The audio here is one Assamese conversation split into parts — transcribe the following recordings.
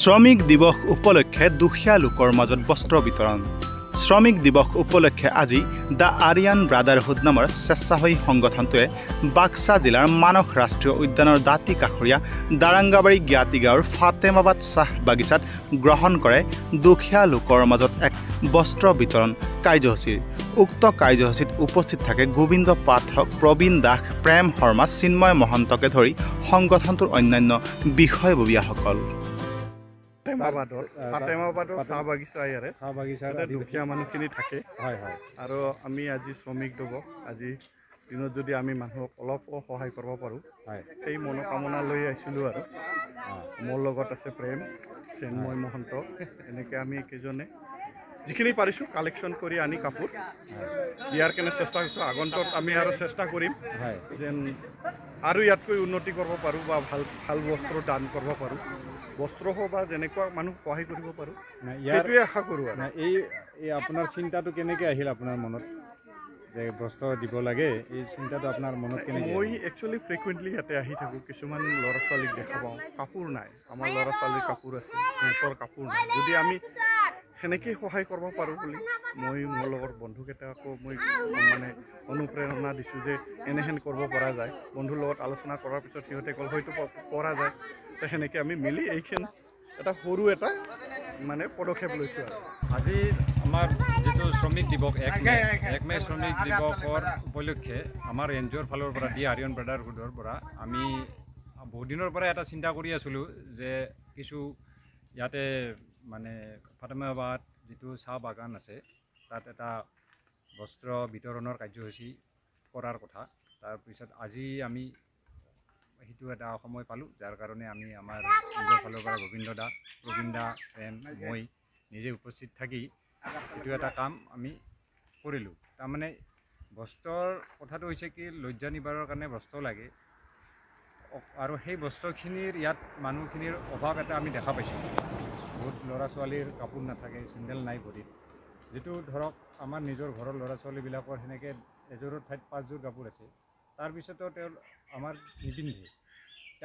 শ্ৰমিক দিৱস উপলক্ষে দুখীয়া লোকৰ মাজত বস্ত্ৰ বিতৰণ। শ্ৰমিক দিৱস উপলক্ষে আজি দ্য আৰিয়ান ব্ৰাদাৰহুড নামৰ স্বেচ্ছাসেৱী সংগঠনটোৱে বাক্সা জিলাৰ মানস ৰাষ্ট্ৰীয় উদ্যানৰ দাঁতি কাষৰীয়া দাৰাংগাবাৰী জ্ঞাতি গাঁৱৰ ফাতেমাবাদ চাহ বাগিচাত গ্ৰহণ কৰে দুখীয়া লোকৰ মাজত এক বস্ত্ৰ বিতৰণ কাৰ্যসূচীৰ। উক্ত কাৰ্যসূচীত উপস্থিত থাকে গোবিন্দ পাঠক, প্ৰবীণ দাস, প্ৰেম শৰ্মা, চিন্ময় মহন্তকে ধৰি সংগঠনটোৰ অন্যান্য বিষয়ববীয়াসকল। ফাতেমাবাদৰ চাহ বাগিচা ইয়াৰে দুখীয়া মানুহখিনি থাকে আৰু আমি আজি শ্ৰমিক দিৱস আজি দিনত যদি আমি মানুহক অলপ সহায় কৰিব পাৰোঁ সেই মনোকামনা লৈ আহিছিলোঁ। আৰু মোৰ লগত আছে প্ৰেম, চিন্ময় মহন্ত, এনেকৈ আমি কেইজনে যিখিনি পাৰিছোঁ কালেকশ্যন কৰি আনি কাপোৰ ইয়াৰ কাৰণে চেষ্টা কৰিছোঁ। আগন্তক আমি আৰু চেষ্টা কৰিম যেন আৰু ইয়াতকৈ উন্নতি কৰিব পাৰোঁ বা ভাল বস্ত্ৰ দান কৰিব পাৰোঁ। বস্ত্ৰ হওক বা যেনেকুৱা মানুহ সহায় কৰিব পাৰোঁ সেইটোৱে আশা কৰোঁ। আৰু এই আপোনাৰ চিন্তাটো কেনেকৈ আহিল আপোনাৰ মনত যে বস্ত্ৰ দিব লাগে? এই চিন্তাটো আপোনাৰ মনত কেনেকৈ? মই একচুৱেলি ফ্ৰিকুৱেণ্টলি ইয়াতে আহি থাকোঁ। কিছুমান ল'ৰা ছোৱালীক দেখা পাওঁ কাপোৰ নাই, আমাৰ ল'ৰা ছোৱালীৰ কাপোৰ আছে, সিহঁতৰ কাপোৰ নাই। যদি আমি সেনেকেই সহায় কৰিব পাৰোঁ বুলি মই মোৰ লগৰ বন্ধুকেইটাকো মই মানে অনুপ্ৰেৰণা দিছোঁ যে এনেহেন কৰিব পৰা যায়। বন্ধুৰ লগত আলোচনা কৰাৰ পিছত সিহঁতে ক'ল হয়তো পৰা যায়। তো সেনেকৈ আমি মিলি এইখন এটা সৰু এটা মানে পদক্ষেপ লৈছোঁ। আৰু আজি আমাৰ যিটো শ্ৰমিক দিৱস 1 মে শ্ৰমিক দিৱসৰ উপলক্ষে আমাৰ NGOৰ ফালৰ পৰা দি আৰিয়ান ব্ৰাদাৰহুডৰ পৰা আমি বহুত দিনৰ পৰা এটা চিন্তা কৰি আছিলোঁ যে কিছু ইয়াতে মানে ফাতেমাবাদ যিটো চাহ বাগান আছে তাত এটা বস্ত্ৰ বিতৰণৰ কাৰ্যসূচী কৰাৰ কথা। তাৰপিছত আজি আমি সেইটো এটা সময় পালোঁ, যাৰ কাৰণে আমি আমাৰ নিজৰ ফালৰ পৰা গোবিন্দ দা, প্ৰবীণ দা, প্ৰেম, মই নিজে উপস্থিত থাকি এইটো এটা কাম আমি কৰিলোঁ। তাৰমানে বস্ত্ৰৰ কথাটো হৈছে কি, লজ্জা নিবাৰৰ কাৰণে বস্ত্ৰ লাগে আৰু সেই বস্ত্ৰখিনিৰ ইয়াত মানুহখিনিৰ অভাৱ এটা আমি দেখা পাইছোঁ। বহুত ল'ৰা ছোৱালীৰ কাপোৰ নাথাকে, চেণ্ডেল নাই ভৰিত। যিটো ধৰক আমাৰ নিজৰ ঘৰৰ ল'ৰা ছোৱালীবিলাকৰ সেনেকৈ এযোৰৰ ঠাইত 5যোৰ কাপোৰ আছে, তাৰপিছতো তেওঁ আমাৰ নিপিন্ধে।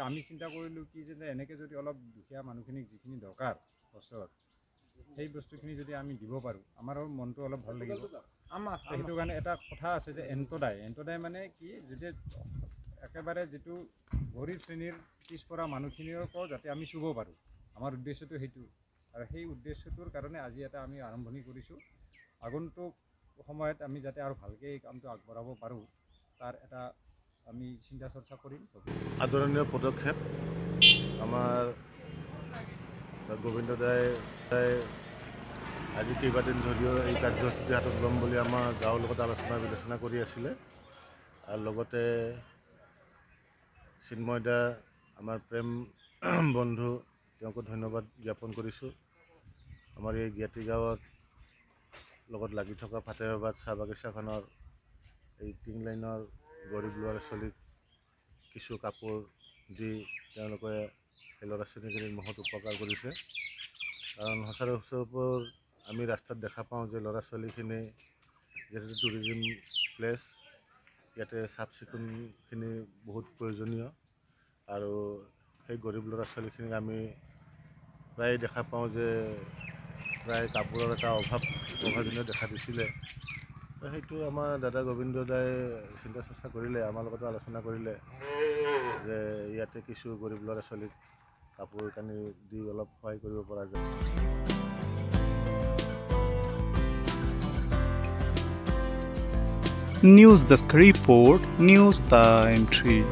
আমি চিন্তা কৰিলোঁ কি যে এনেকৈ যদি অলপ দুখীয়া মানুহখিনিক যিখিনি দৰকাৰ বস্ত্ৰৰ, সেই বস্তুখিনি যদি আমি দিব পাৰোঁ আমাৰো মনটো অলপ ভাল লাগিব। সেইটো কাৰণে এটা কথা আছে যে এন্তদাই মানে কি, যদি একেবাৰে যিটো গৰীব শ্ৰেণীৰ পিছপৰা মানুহখিনিকো যাতে আমি চুব পাৰোঁ, আমাৰ উদ্দেশ্যটো সেইটো। আৰু সেই উদ্দেশ্যটোৰ কাৰণে আজি এটা আমি আৰম্ভণি কৰিছোঁ। আগন্তুক সময়ত আমি যাতে আৰু ভালকৈ এই কামটো আগবঢ়াব পাৰোঁ তাৰ এটা আমি চিন্তা চৰ্চা কৰিম। আদৰণীয় পদক্ষেপ আমাৰ গোবিন্দ দাই আজি কেইবাদিন ধৰিও এই কাৰ্যসূচীটো হাতত ল'ম বুলি আমাৰ গাঁৱৰ লগত আলোচনা বিলোচনা কৰি আছিলে। আৰু লগতে চিন্ময় দা, আমাৰ প্ৰেম বন্ধু, তেওঁকো ধন্যবাদ জ্ঞাপন কৰিছোঁ। আমাৰ এই জ্ঞাতি গাঁৱৰ লগত লাগি থকা ফাতেমাবাদ চাহ বাগিচাখনৰ এই 3 লাইনৰ গৰীব ল'ৰা ছোৱালীক কিছু কাপোৰ দি তেওঁলোকে সেই ল'ৰা ছোৱালীখিনিক বহুত উপকাৰ কৰিছে। কাৰণ সচৰাচৰ আমি ৰাস্তাত দেখা পাওঁ যে ল'ৰা ছোৱালীখিনি যিহেতু টুৰিজিম প্লেচ, ইয়াতে চাফ চিকুণখিনি বহুত প্ৰয়োজনীয়। আৰু সেই গৰীব ল'ৰা ছোৱালীখিনিক আমি প্ৰায় দেখা পাওঁ যে প্ৰায় কাপোৰৰ এটা অভাৱজনীয় দেখা দিছিলে। সেইটো আমাৰ দাদা গোবিন্দ দাই চিন্তা চৰ্চা কৰিলে, আমাৰ লগতো আলোচনা কৰিলে যে ইয়াতে কিছু গৰীব ল'ৰা ছোৱালীক কাপোৰ কানি দি অলপ সহায় কৰিব পৰা যায়। News desk report, news time 3।